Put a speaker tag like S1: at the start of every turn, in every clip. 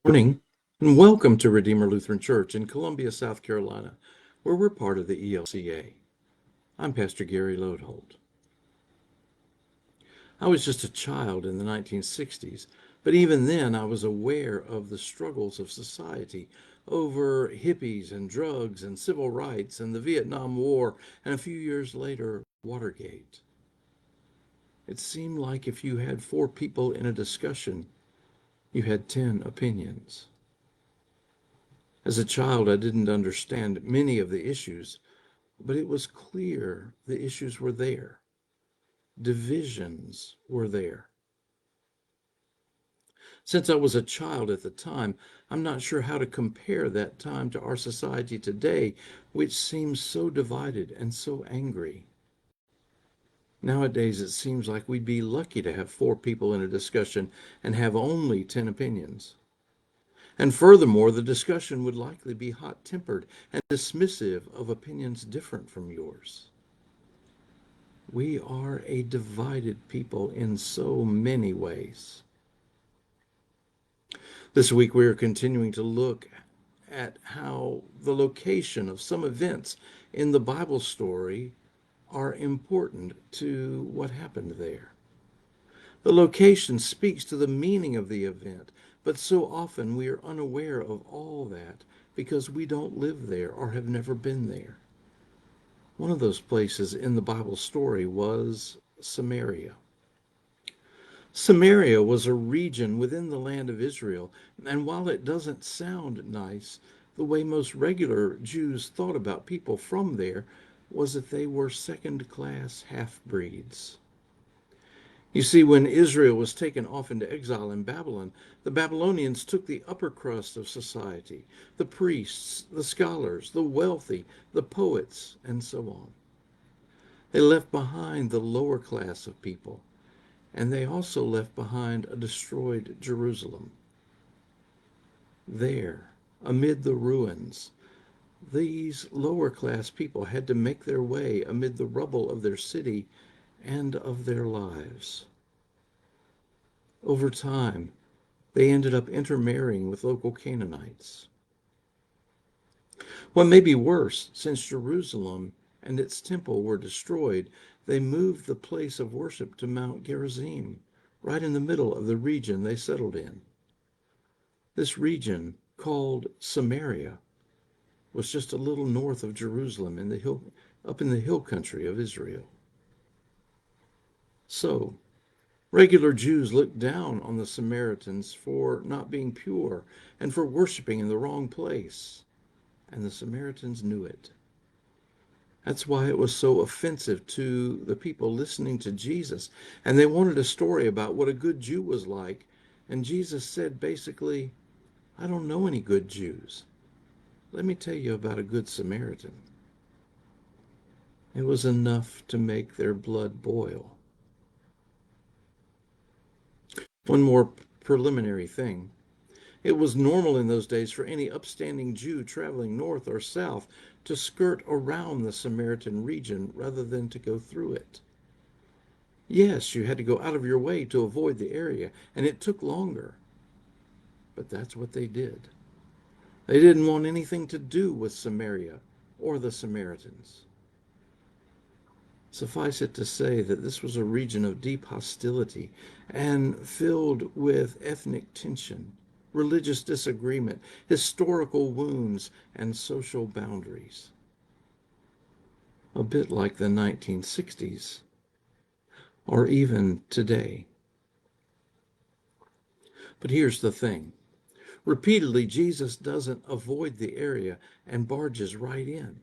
S1: Morning, and welcome to Redeemer Lutheran Church in Columbia, South Carolina, where we're part of the ELCA. I'm Pastor Gary Lodeholt. I was just a child in the 1960s, but even then I was aware of the struggles of society over hippies and drugs and civil rights and the Vietnam War, and a few years later, Watergate. It seemed like if you had four people in a discussion, you had 10 opinions. As a child, I didn't understand many of the issues, but it was clear the issues were there. Divisions were there. Since I was a child at the time, I'm not sure how to compare that time to our society today, which seems so divided and so angry. Nowadays, it seems like we'd be lucky to have four people in a discussion and have only 10 opinions. And furthermore, the discussion would likely be hot-tempered and dismissive of opinions different from yours. We are a divided people in so many ways. This week, we are continuing to look at how the location of some events in the Bible story are important to what happened there. The location speaks to the meaning of the event, but so often we are unaware of all that because we don't live there or have never been there. One of those places in the Bible story was Samaria. Samaria was a region within the land of Israel, and while it doesn't sound nice, the way most regular Jews thought about people from there was that they were second-class half-breeds. You see, when Israel was taken off into exile in Babylon, the Babylonians took the upper crust of society, the priests, the scholars, the wealthy, the poets, and so on. They left behind the lower class of people, and they also left behind a destroyed Jerusalem. There, amid the ruins, these lower class people had to make their way amid the rubble of their city and of their lives. Over time, they ended up intermarrying with local Canaanites. What may be worse, since Jerusalem and its temple were destroyed, they moved the place of worship to Mount Gerizim, right in the middle of the region they settled in. This region, called Samaria, was just a little north of Jerusalem up in the hill country of Israel. So, regular Jews looked down on the Samaritans for not being pure and for worshiping in the wrong place, and the Samaritans knew it. That's why it was so offensive to the people listening to Jesus, and they wanted a story about what a good Jew was like, and Jesus said basically, I don't know any good Jews. Let me tell you about a good Samaritan. It was enough to make their blood boil. One more preliminary thing. It was normal in those days for any upstanding Jew traveling north or south to skirt around the Samaritan region rather than to go through it. Yes, you had to go out of your way to avoid the area, and it took longer. But that's what they did. They didn't want anything to do with Samaria or the Samaritans. Suffice it to say that this was a region of deep hostility and filled with ethnic tension, religious disagreement, historical wounds, and social boundaries. A bit like the 1960s, or even today. But here's the thing. Repeatedly, Jesus doesn't avoid the area and barges right in.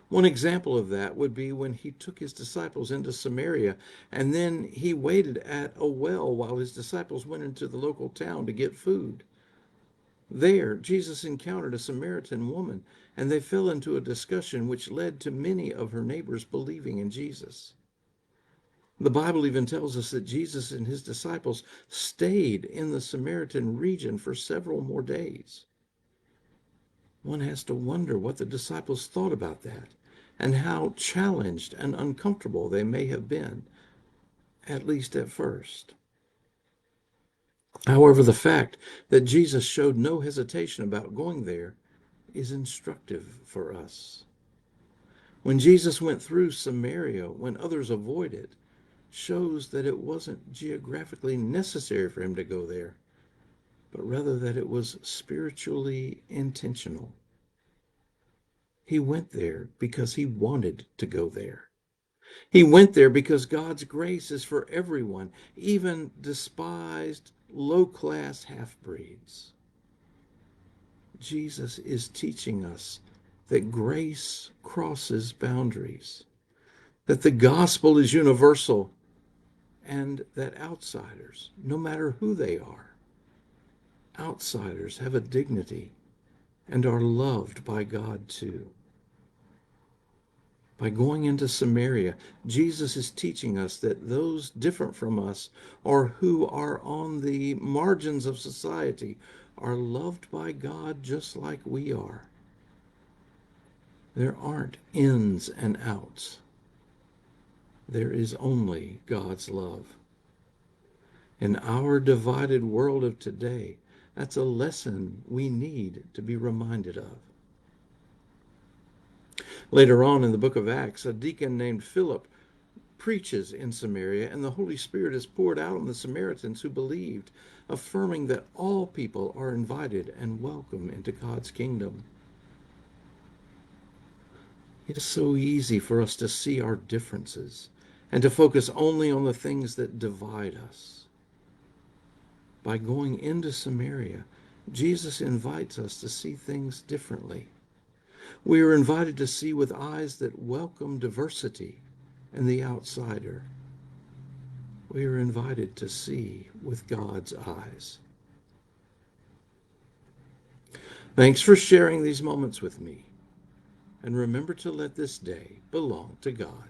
S1: One example of that would be when he took his disciples into Samaria, and then he waited at a well while his disciples went into the local town to get food. There, Jesus encountered a Samaritan woman, and they fell into a discussion which led to many of her neighbors believing in Jesus. The Bible even tells us that Jesus and his disciples stayed in the Samaritan region for several more days. One has to wonder what the disciples thought about that and how challenged and uncomfortable they may have been, at least at first. However, the fact that Jesus showed no hesitation about going there is instructive for us. When Jesus went through Samaria when others avoided, shows that it wasn't geographically necessary for him to go there, but rather that it was spiritually intentional. He went there because he wanted to go there. He went there because God's grace is for everyone, even despised, low-class half-breeds. Jesus is teaching us that grace crosses boundaries, that the gospel is universal, and that outsiders, no matter who they are, outsiders have a dignity and are loved by God too. By going into Samaria, Jesus is teaching us that those different from us or who are on the margins of society are loved by God just like we are. There aren't ins and outs. There is only God's love. In our divided world of today, that's a lesson we need to be reminded of. Later on in the book of Acts, a deacon named Philip preaches in Samaria, and the Holy Spirit is poured out on the Samaritans who believed, affirming that all people are invited and welcome into God's kingdom. It is so easy for us to see our differences and to focus only on the things that divide us. By going into Samaria, Jesus invites us to see things differently. We are invited to see with eyes that welcome diversity and the outsider. We are invited to see with God's eyes. Thanks for sharing these moments with me. And remember to let this day belong to God.